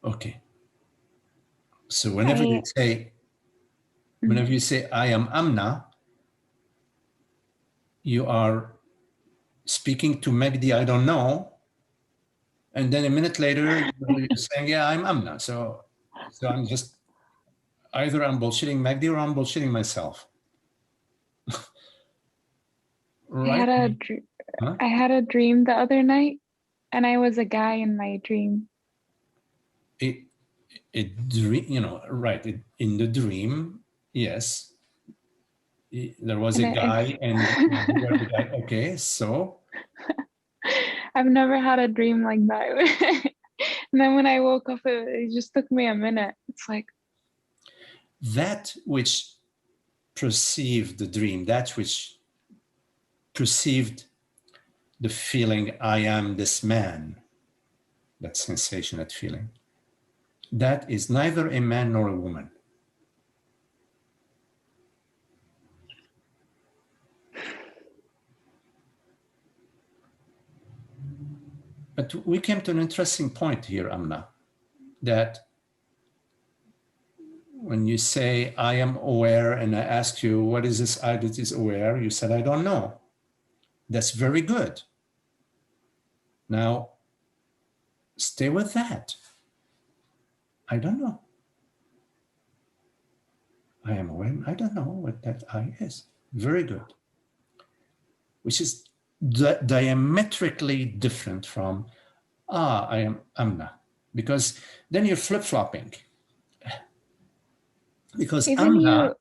Okay. So whenever you say I am Amna, you are speaking to Megdi, I don't know, and then a minute later you're saying, yeah, I'm Amna. So I'm just either I'm bullshitting Megdi or I'm bullshitting myself. Right? I had a dream the other night, and I was a guy in my dream. In the dream, yes, there was a guy, and you were the guy. Okay, so I've never had a dream like that. And then when I woke up, it just took me a minute. It's like that which perceived the dream, that which perceived the feeling, I am this man, that sensation, that feeling, that is neither a man nor a woman. But we came to an interesting point here, Amna, that when you say, I am aware, and I ask you, what is this I that is aware? You said, I don't know. That's very good. Now, stay with that. I don't know. I am aware. I don't know what that I is. Very good. Which is diametrically different from, I am Amna. Because then you're flip-flopping. Because Amna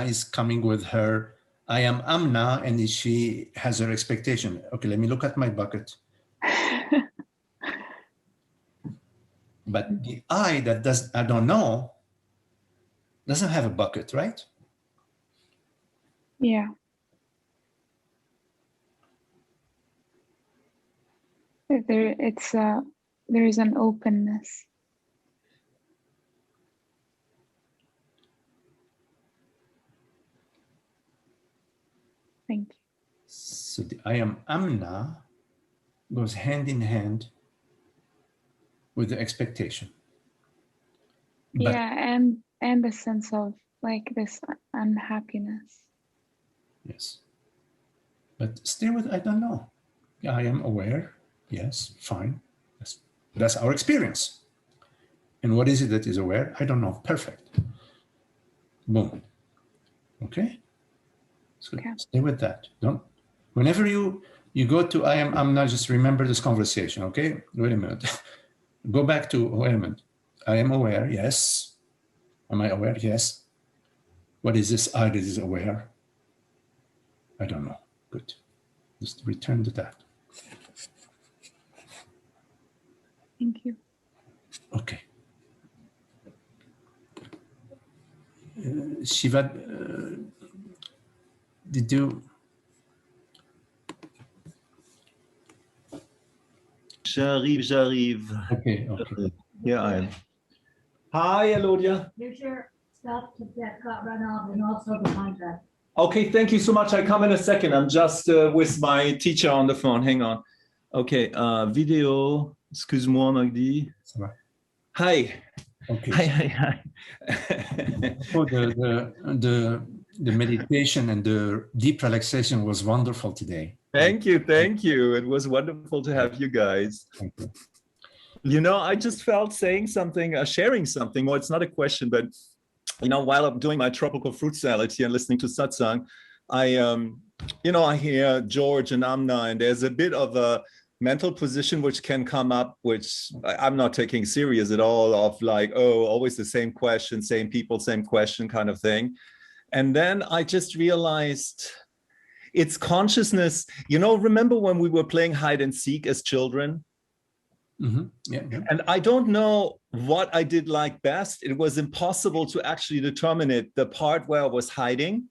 is coming with her, I am Amna, and she has her expectation. Okay, let me look at my bucket. But the I that does, I don't know, doesn't have a bucket, right? Yeah. There is an openness. Thank you. So the I am Amna goes hand in hand with the expectation. But, yeah, and the sense of like this unhappiness. Yes. But stay with, I don't know. I am aware. Yes, fine. That's our experience. And what is it that is aware? I don't know. Perfect. Boom. Okay? So stay with that. Don't. Whenever you go to I'm not, just remember this conversation, okay? Wait a minute. Go back to, wait a minute. I am aware, yes. Am I aware? Yes. What is this I that is aware? I don't know. Good. Just return to that. Thank you. Okay. Shiva, did you? J'arrive. Okay. Here I am. Hi, Elodia. Here's your stuff to get cut right off and also the contract. Okay, thank you so much. I come in a second. I'm just with my teacher on the phone. Hang on. Okay, video. Excuse-moi, Magdi. Hi. Okay. Hi. So the meditation and the deep relaxation was wonderful today. Thank you. It was wonderful to have you guys. Thank you. You know, I just felt saying something, sharing something. Well, it's not a question, but you know, while I'm doing my tropical fruit salad here and listening to satsang, I hear George and Amna, and there's a bit of a mental position which can come up, which I'm not taking serious at all, of like, oh, always the same question, same people, same question kind of thing. And then I just realized it's consciousness. You know, remember when we were playing hide and seek as children? Mm-hmm. Yeah. And I don't know what I did like best. It was impossible to actually determine it. The part where I was hiding,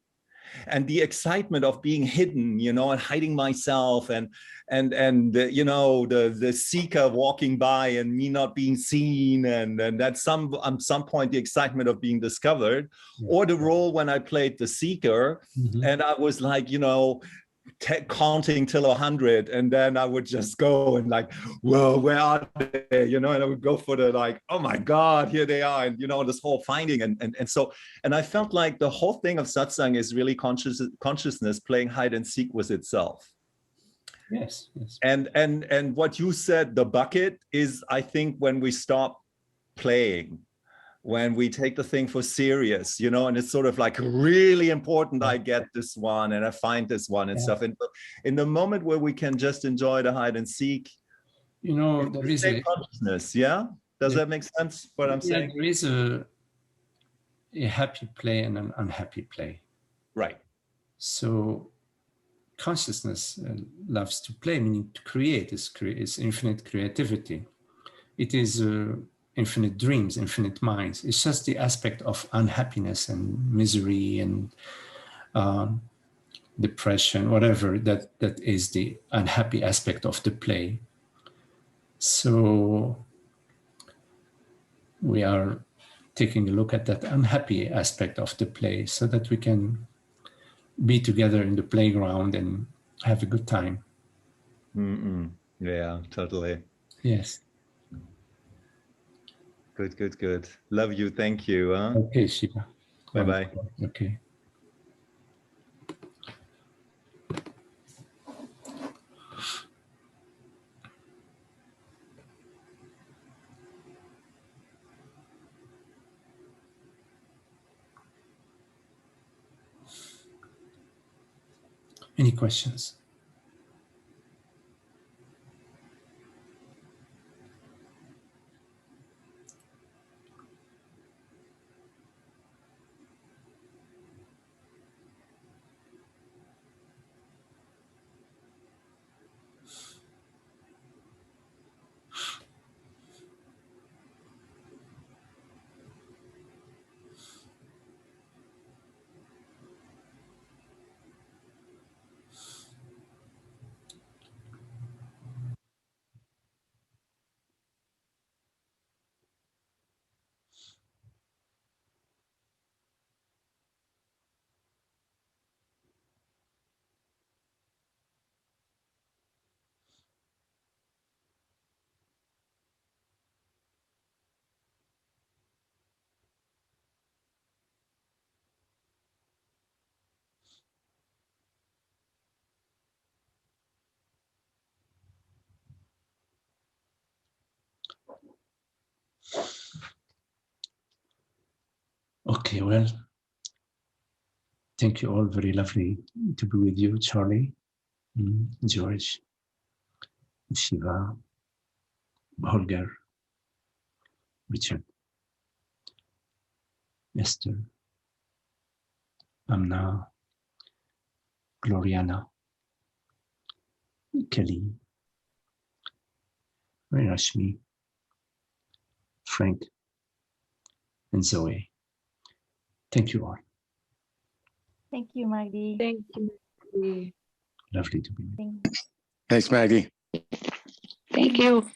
and the excitement of being hidden, you know, and hiding myself, and you know, the seeker walking by and me not being seen, and at some point the excitement of being discovered, or the role when I played the seeker, and I was like, you know, counting till 100, and then I would just go and like, whoa, where are they, you know, and I would go for the like, oh my God, here they are, and you know, this whole finding, and so, and I felt like the whole thing of satsang is really consciousness playing hide and seek with itself. Yes, yes. And what you said, the bucket, is, I think, when we stop playing, when we take the thing for serious, you know, and it's sort of like really important, I get this one and I find this one and stuff. And in the moment where we can just enjoy the hide and seek, you know, there is a consciousness. Yeah, does that make sense? What I'm saying? There is a happy play and an unhappy play. Right. So consciousness loves to play, meaning to create. It's infinite creativity. It is infinite dreams, infinite minds. It's just the aspect of unhappiness and misery and depression, whatever, that is the unhappy aspect of the play. So we are taking a look at that unhappy aspect of the play so that we can be together in the playground and have a good time. Yeah, totally. Yes. Good. Love you. Thank you. Okay, Shiva. Bye-bye. Okay. Any questions? Okay, well, thank you all. Very lovely to be with you, Charlie, George, Shiva, Holger, Richard, Esther, Amna, Gloriana, Kelly, Rashmi, Frank, and Zoe. Thank you all. Thank you, Magdi. Thank you. Lovely to be with you. Thank Thanks, Maggie. Thank you.